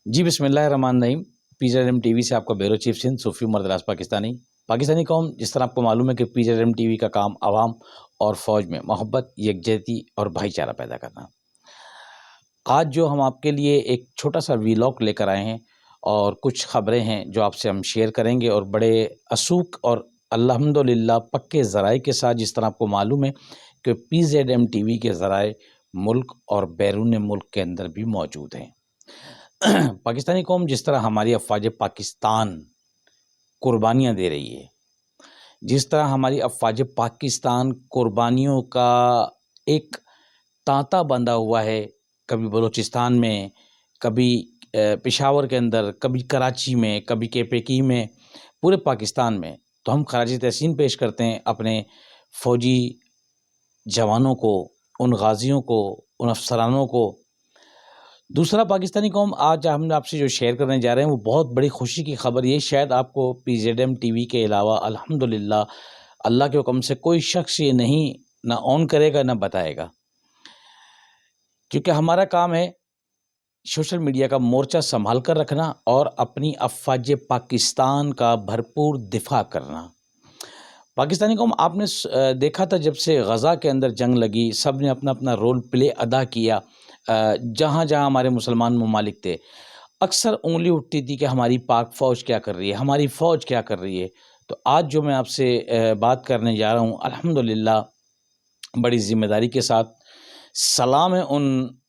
जी बिस्मिल्लाहिर्रहमानिर्रहीम। PZM TV से आपका ब्यूरो चीफ सिंध सूफी उमर दराज पाकिस्तानी कौम, जिस तरह आपको मालूम है कि PZM टीवी का काम आवाम और फ़ौज में मोहब्बत, यकजहती और भाईचारा पैदा करना। आज जो हम आपके लिए एक छोटा सा वीलॉग लेकर आए हैं और कुछ ख़बरें हैं जो आपसे हम शेयर करेंगे, और बड़े असूक और अल्हम्दुलिल्लाह पक्के ज़राए के साथ। जिस तरह आपको मालूम है कि PZM टीवी के ज़राए मुल्क और बैरून मुल्क के अंदर भी मौजूद हैं। पाकिस्तानी कौम, जिस तरह हमारी अफ़वाज पाकिस्तान कुर्बानियाँ दे रही है, जिस तरह हमारी अफ़वाज पाकिस्तान कुर्बानियों का एक तांता बंधा हुआ है, कभी बलूचिस्तान में, कभी पेशावर के अंदर, कभी कराची में, कभी KPK में, पूरे पाकिस्तान में, तो हम ख़राज तहसीन पेश करते हैं अपने फ़ौजी जवानों को, उन गाज़ियों को, उन अफसरानों को। दूसरा, पाकिस्तानी कौम, आज हम आपसे जो शेयर करने जा रहे हैं वो बहुत बड़ी खुशी की खबर। ये शायद आपको PZM टीवी के अलावा अल्हम्दुलिल्लाह अल्लाह के हुक्म से कोई शख्स ये नहीं ना ऑन करेगा ना बताएगा, क्योंकि हमारा काम है सोशल मीडिया का मोर्चा संभाल कर रखना और अपनी अफ़वाज पाकिस्तान का भरपूर दिफा करना। पाकिस्तानी कौम, आपने देखा था जब से गज़ा के अंदर जंग लगी, सब ने अपना अपना रोल प्ले अदा किया। जहाँ जहाँ हमारे मुसलमान ममालिक थे, अक्सर उंगली उठती थी कि हमारी पाक फ़ौज क्या कर रही है, हमारी फ़ौज क्या कर रही है। तो आज जो मैं आपसे बात करने जा रहा हूँ, अल्हम्दुलिल्लाह बड़ी ज़िम्मेदारी के साथ सलाम है उन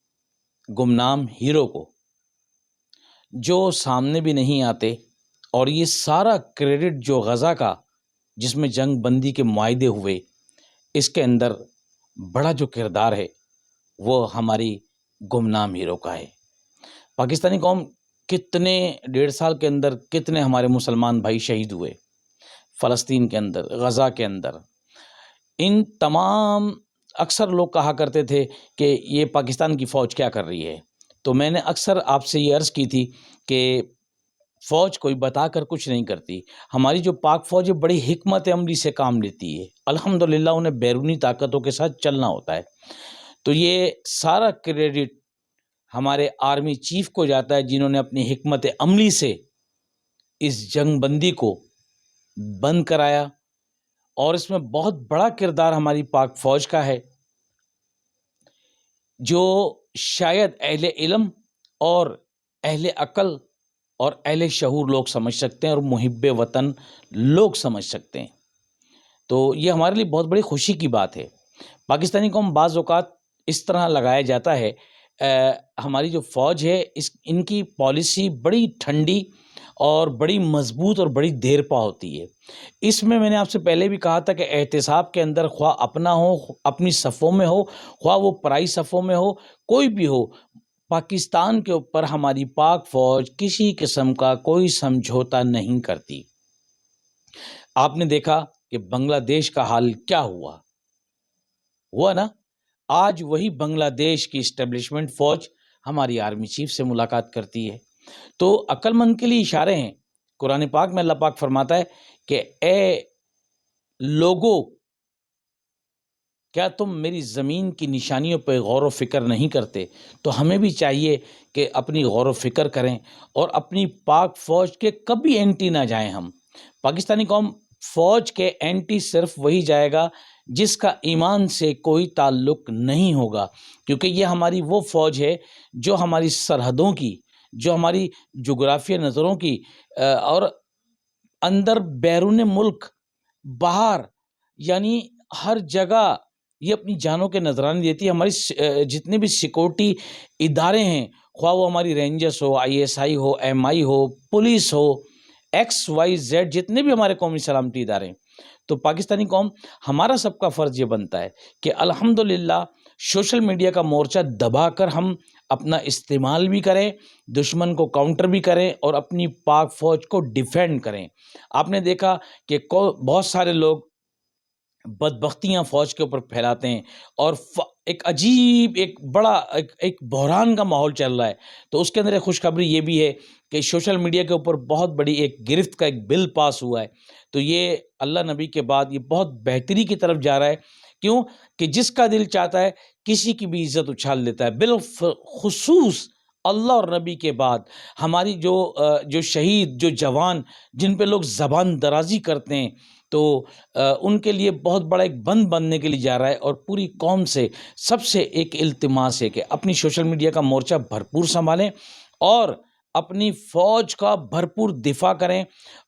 गुमनाम हीरो को जो सामने भी नहीं आते, और ये सारा क्रेडिट जो गज़ा का, जिसमें जंग बंदी के मुआहदे हुए, इसके अंदर बड़ा जो किरदार है वो हमारी गुमनाम हीरो का है। पाकिस्तानी कौम, कितने 1.5 साल के अंदर कितने हमारे मुसलमान भाई शहीद हुए फ़लस्तीन के अंदर, गज़ा के अंदर। इन तमाम, अक्सर लोग कहा करते थे कि ये पाकिस्तान की फ़ौज क्या कर रही है। तो मैंने अक्सर आपसे ये अर्ज़ की थी कि फ़ौज कोई बताकर कुछ नहीं करती। हमारी जो पाक फ़ौज है बड़ी हिकमत अमली से काम लेती है। अल्हम्दुलिल्लाह उन्हें बैरूनी ताकतों के साथ चलना होता है। तो ये सारा क्रेडिट हमारे आर्मी चीफ को जाता है, जिन्होंने अपनी हिकमत अमली से इस जंग बंदी को बंद कराया, और इसमें बहुत बड़ा किरदार हमारी पाक फ़ौज का है, जो शायद अहले इल्म और अहले अक़ल और अहले शऊर लोग समझ सकते हैं, और मुहिब्बे वतन लोग समझ सकते हैं। तो ये हमारे लिए बहुत बड़ी खुशी की बात है। पाकिस्तानी कौम, बाज़ औक़ात इस तरह लगाया जाता है, हमारी जो फ़ौज है इनकी पॉलिसी बड़ी ठंडी और बड़ी मज़बूत और बड़ी देरपा होती है। इसमें मैंने आपसे पहले भी कहा था कि एहतिसाब के अंदर ख्वाह अपना हो, अपनी सफ़ों में हो, ख्वाह वो पराई सफ़ों में हो, कोई भी हो, पाकिस्तान के ऊपर हमारी पाक फ़ौज किसी किस्म का कोई समझौता नहीं करती। आपने देखा कि बांग्लादेश का हाल क्या हुआ ना। आज वही बांग्लादेश की इस्टेब्लिशमेंट फ़ौज हमारी आर्मी चीफ से मुलाकात करती है। तो अक्लमंद के लिए इशारे हैं। कुरान पाक में अल्लाह पाक फरमाता है कि ए लोगों, क्या तुम मेरी ज़मीन की निशानियों पर गौर व फ़िक्र नहीं करते? तो हमें भी चाहिए कि अपनी गौर व फ़िक्र करें और अपनी पाक फ़ौज के कभी एंटी ना जाएं। हम पाकिस्तानी कौम, फ़ौज के एंटी सिर्फ वही जाएगा जिसका ईमान से कोई ताल्लुक़ नहीं होगा, क्योंकि ये हमारी वो फ़ौज है जो हमारी सरहदों की, जो हमारी जोग्राफिया नज़रों की और अंदर बैरून मुल्क, बाहर, यानी हर जगह ये अपनी जानों के नजराने देती है। हमारी जितने भी सिक्योरिटी इदारे हैं, ख्वाह वो हमारी रेंजर्स हो, ISI हो, MI हो, पुलिस हो, XYZ, जितने भी हमारे कौमी सलामती इदारे हैं, तो पाकिस्तानी कौम, हमारा सबका फ़र्ज़ ये बनता है कि अल्हम्दुलिल्लाह सोशल मीडिया का मोर्चा दबाकर हम अपना इस्तेमाल भी करें, दुश्मन को काउंटर भी करें और अपनी पाक फ़ौज को डिफेंड करें। आपने देखा कि बहुत सारे लोग बदबख्तियाँ फ़ौज के ऊपर फैलाते हैं, और एक अजीब, एक बड़ा एक बहरान का माहौल चल रहा है। तो उसके अंदर एक खुशखबरी ये भी है कि सोशल मीडिया के ऊपर बहुत बड़ी एक गिरफ्त का एक बिल पास हुआ है। तो ये अल्लाह नबी के बाद ये बहुत बेहतरी की तरफ जा रहा है। क्यों? कि जिसका दिल चाहता है किसी की भी इज़्ज़त उछाल देता है, बिलख़ुसूस اللہ اور نبی کے بعد ہماری جو شہید، جو جوان جن پہ لوگ زبان درازی کرتے ہیں، تو ان کے لیے بہت بڑا ایک بند بننے کے لیے جا رہا ہے، اور پوری قوم سے سب سے ایک التماس ہے کہ اپنی سوشل میڈیا کا مورچہ بھرپور سنبھالیں اور اپنی فوج کا بھرپور دفاع کریں۔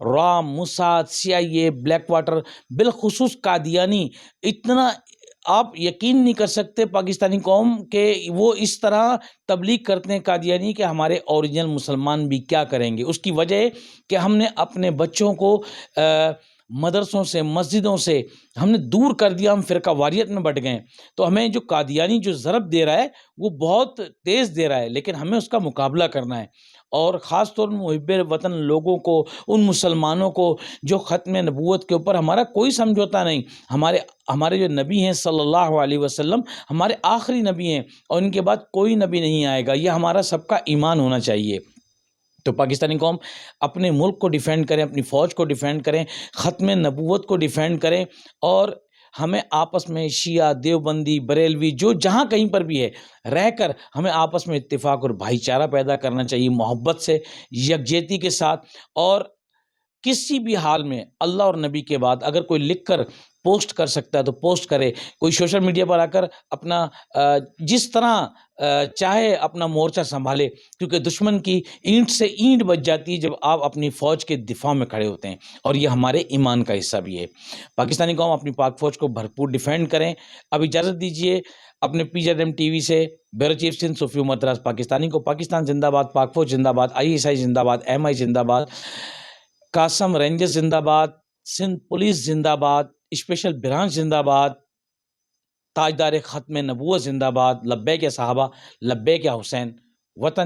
را، موساد، CIA، بلیک واٹر، بالخصوص قادیانی، اتنا آپ یقین نہیں کر سکتے پاکستانی قوم کہ وہ اس طرح تبلیغ کرتے ہیں قادیانی کہ ہمارے اوریجنل مسلمان بھی کیا کریں گے۔ اس کی وجہ ہے کہ ہم نے اپنے بچوں کو مدرسوں سے، مسجدوں سے ہم نے دور کر دیا، ہم فرقہ واریت میں بٹ گئے۔ تو ہمیں جو قادیانی جو ضرب دے رہا ہے وہ بہت تیز دے رہا ہے، لیکن ہمیں اس کا مقابلہ کرنا ہے، اور خاص طور محب وطن لوگوں کو، ان مسلمانوں کو جو ختم نبوت کے اوپر ہمارا کوئی سمجھوتا نہیں، ہمارے جو نبی ہیں صلی اللہ علیہ وسلم ہمارے آخری نبی ہیں، اور ان کے بعد کوئی نبی نہیں آئے گا، یہ ہمارا سب کا ایمان ہونا چاہیے۔ تو پاکستانی قوم اپنے ملک کو ڈیفینڈ کریں، اپنی فوج کو ڈیفینڈ کریں، ختم نبوت کو ڈیفینڈ کریں، اور ہمیں آپس میں شیعہ، دیوبندی، بریلوی، جو جہاں کہیں پر بھی ہے رہ کر ہمیں آپس میں اتفاق اور بھائی چارہ پیدا کرنا چاہیے، محبت سے، یکجہتی کے ساتھ، اور کسی بھی حال میں اللہ اور نبی کے بعد اگر کوئی لکھ کر پوسٹ کر سکتا ہے تو پوسٹ کرے، کوئی سوشل میڈیا پر آ کر اپنا جس طرح چاہے اپنا مورچہ سنبھالے، کیونکہ دشمن کی اینٹ سے اینٹ بچ جاتی ہے جب آپ اپنی فوج کے دفاع میں کھڑے ہوتے ہیں، اور یہ ہمارے ایمان کا حصہ بھی ہے۔ پاکستانی قوم اپنی پاک فوج کو بھرپور ڈیفینڈ کریں۔ اب اجازت دیجیے اپنے PZM TV سے بیورو چیف سندھ صوفی محمد راز پاکستانی کو پاکستان زندہ باد، پاک فوج زندہ باد، ISI زندہ باد، MI زندہ باد، قاسم رینجرز زندہ باد، سندھ پولیس زندہ باد، اسپیشل برانچ زندہ باد، تاجدار ختم نبوت زندہ باد، لبیک یا صحابہ، لبیک یا حسین، وطن